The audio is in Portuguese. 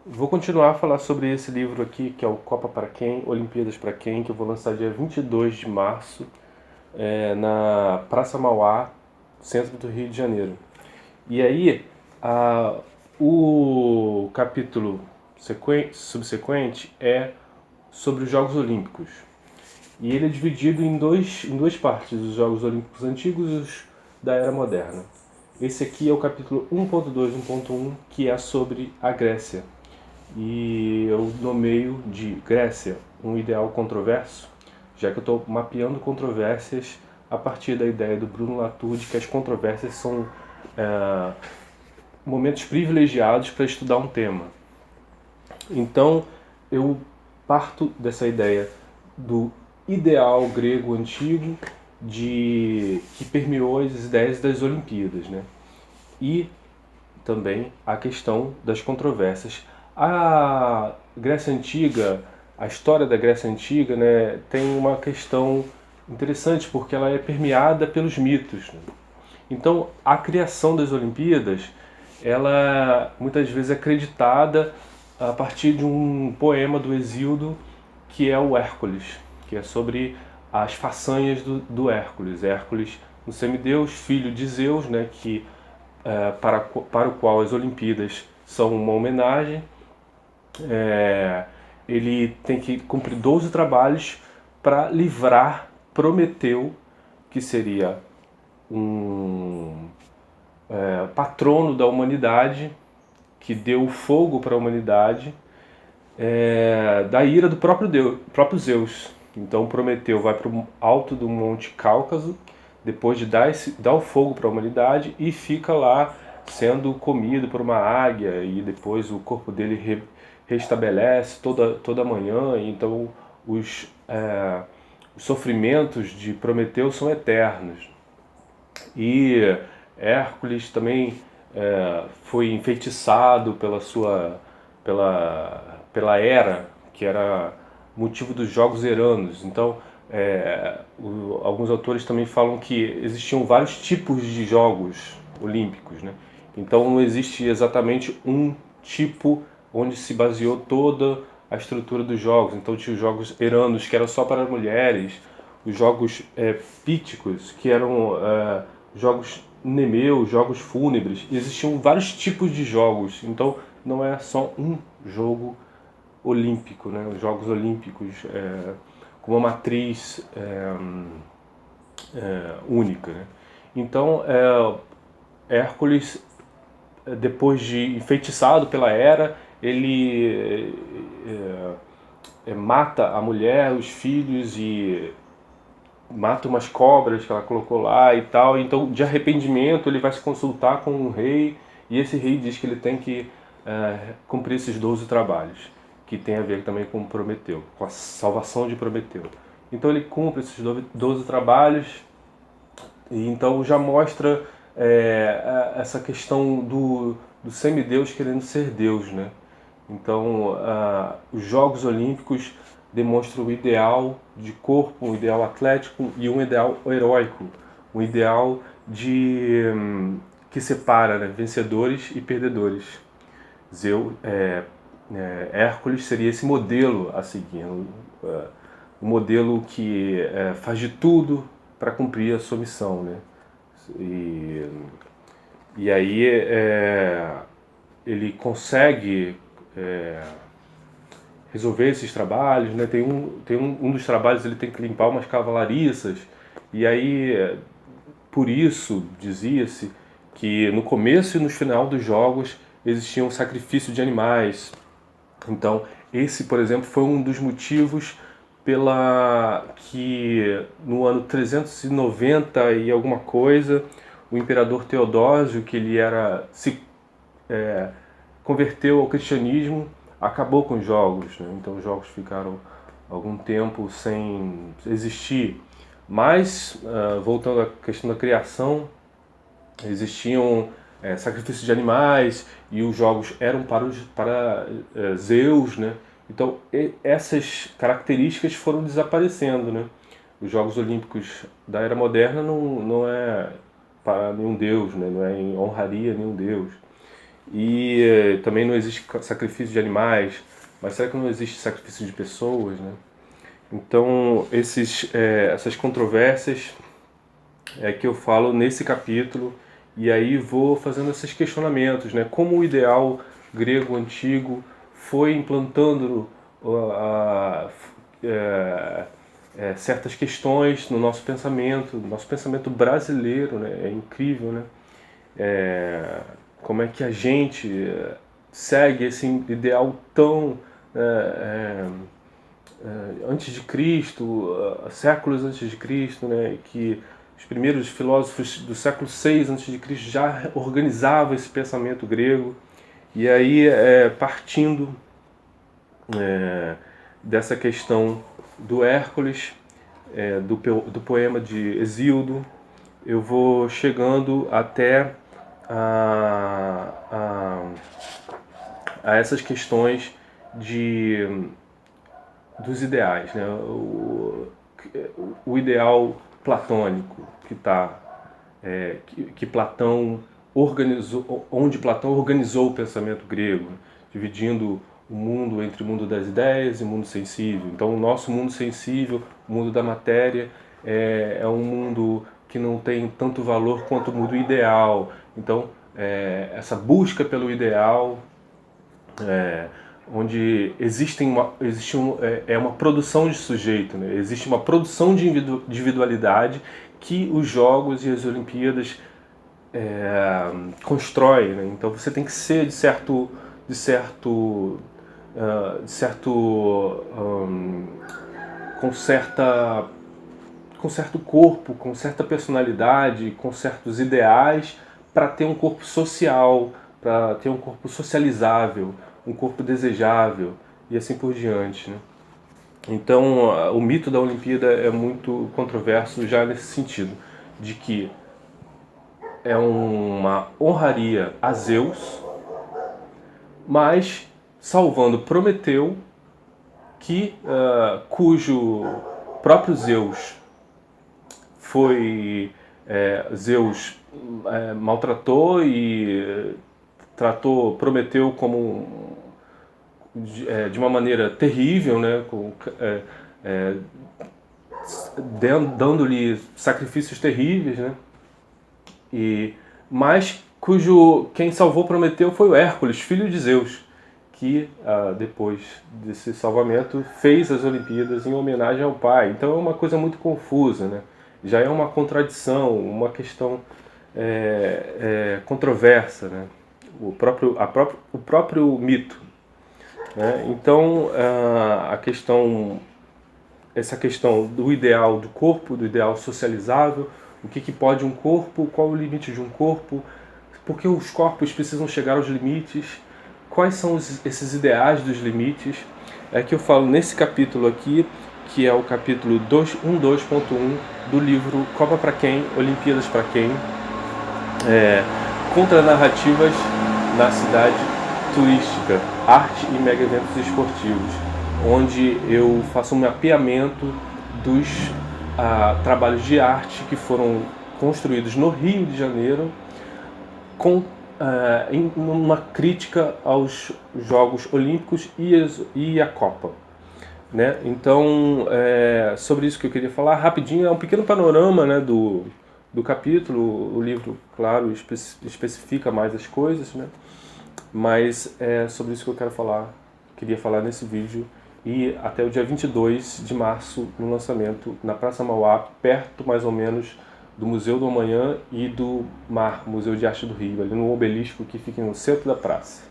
Vou continuar a falar sobre esse livro aqui, que é o Copa para Quem, Olimpíadas para Quem, que eu vou lançar dia 22 de março, na Praça Mauá, centro do Rio de Janeiro. E aí, a- o capítulo subsequente é sobre os Jogos Olímpicos. E ele é dividido em duas partes, os Jogos Olímpicos antigos e os da Era Moderna. Esse aqui é o capítulo 1.2, 1.1, que é sobre a Grécia. E eu nomeio de Grécia um ideal controverso, já que eu estou mapeando controvérsias a partir da ideia do Bruno Latour de que as controvérsias são momentos privilegiados para estudar um tema. Então eu parto dessa ideia do ideal grego antigo que permeou as ideias das Olimpíadas, né? E também a questão das controvérsias. A Grécia Antiga, a história da Grécia Antiga, né, tem uma questão interessante porque ela é permeada pelos mitos, né? Então, a criação das Olimpíadas, ela muitas vezes é acreditada a partir de um poema do Hesíodo, que é o Hércules, que é sobre as façanhas do Hércules. Hércules, um semideus, filho de Zeus, né, que para o qual as Olimpíadas são uma homenagem. É, ele tem que cumprir 12 trabalhos para livrar Prometeu, que seria um patrono da humanidade, que deu fogo para a humanidade, da ira do próprio Zeus. Então Prometeu vai para o alto do Monte Cáucaso, depois de dar o fogo para a humanidade, e fica lá sendo comido por uma águia, e depois o corpo dele restabelece toda manhã. Então os sofrimentos de Prometeu são eternos. E Hércules também foi enfeitiçado pela Hera, que era motivo dos Jogos Eranos. Então, alguns autores também falam que existiam vários tipos de Jogos Olímpicos, né? Então, não existe exatamente um tipo onde se baseou toda a estrutura dos jogos. Então, tinha os Jogos Eranos, que eram só para mulheres, os Jogos Píticos, que eram jogos Nemeu, jogos fúnebres. Existiam vários tipos de jogos, então não é só um jogo olímpico, né? Os Jogos Olímpicos com uma matriz única, né? Então, Hércules, depois de enfeitiçado pela Hera, ele mata a mulher, os filhos e mata umas cobras que ela colocou lá e tal. Então, de arrependimento, ele vai se consultar com um rei, e esse rei diz que ele tem que cumprir esses 12 trabalhos, que tem a ver também com Prometeu, com a salvação de Prometeu. Então ele cumpre esses 12 trabalhos, e então já mostra essa questão do semideus querendo ser Deus, né? Então, os Jogos Olímpicos demonstram o ideal de corpo, um ideal atlético e um ideal heróico, um ideal que separa, né, vencedores e perdedores. Hércules seria esse modelo a seguir, um modelo que faz de tudo para cumprir a sua missão, né? E, e aí ele consegue resolver esses trabalhos, né? Um dos trabalhos ele tem que limpar umas cavalariças, e aí por isso dizia-se que no começo e no final dos jogos existia um sacrifício de animais. Então esse, por exemplo, foi um dos motivos pela que no ano 390 e alguma coisa o imperador Teodósio, que ele era se converteu ao cristianismo, acabou com os jogos, né? Então os jogos ficaram algum tempo sem existir. Mas, voltando à questão da criação, existiam sacrifícios de animais, e os jogos eram para Zeus, né? Então essas características foram desaparecendo, né? Os Jogos Olímpicos da Era Moderna não é para nenhum deus, né? Não é em honraria a nenhum deus. E também não existe sacrifício de animais, mas será que não existe sacrifício de pessoas, né? Então, essas controvérsias que eu falo nesse capítulo, e aí vou fazendo esses questionamentos, né? Como o ideal grego antigo foi implantando certas questões no nosso pensamento brasileiro, né? É incrível, né? Como é que a gente segue esse ideal tão antes de Cristo, séculos antes de Cristo, né, que os primeiros filósofos do século VI antes de Cristo já organizavam esse pensamento grego. E aí, partindo dessa questão do Hércules, do poema de Hesíodo, eu vou chegando até a essas questões dos ideais, né? O ideal platônico que Platão organizou, onde Platão organizou o pensamento grego, dividindo o mundo entre o mundo das ideias e o mundo sensível. Então, o nosso mundo sensível, o mundo da matéria, é um mundo que não tem tanto valor quanto o mundo ideal. Então, essa busca pelo ideal, onde existe uma produção de sujeito, né? Existe uma produção de individualidade que os Jogos e as Olimpíadas constroem, né? Então você tem que ser com certo corpo, com certa personalidade, com certos ideais, para ter um corpo social, para ter um corpo socializável, um corpo desejável e assim por diante, né? Então, o mito da Olimpíada é muito controverso já nesse sentido, de que é uma honraria a Zeus, mas salvando Prometeu, cujo próprio Zeus maltratou e tratou Prometeu como de uma maneira terrível, né? Dando-lhe sacrifícios terríveis, né? Mas quem salvou Prometeu foi o Hércules, filho de Zeus, que depois desse salvamento fez as Olimpíadas em homenagem ao pai. Então é uma coisa muito confusa, né? Já é uma contradição, uma questão controversa, né? O próprio mito, né? Então essa questão do ideal do corpo, do ideal socializável, o que pode um corpo, qual o limite de um corpo, por que os corpos precisam chegar aos limites, quais são esses ideais dos limites, que eu falo nesse capítulo aqui, que é o capítulo 12.1 do livro Copa para Quem, Olimpíadas para Quem, Contranarrativas na Cidade Turística, Arte e Mega Eventos Esportivos, onde eu faço um mapeamento dos trabalhos de arte que foram construídos no Rio de Janeiro, em uma crítica aos Jogos Olímpicos e à Copa, né? Então, sobre isso que eu queria falar rapidinho, é um pequeno panorama, né, do capítulo. O livro, claro, especifica mais as coisas, né? Mas é sobre isso que eu queria falar nesse vídeo. E até o dia 22 de março, no lançamento na Praça Mauá, perto mais ou menos do Museu do Amanhã e do MAR, Museu de Arte do Rio, ali no obelisco que fica no centro da praça.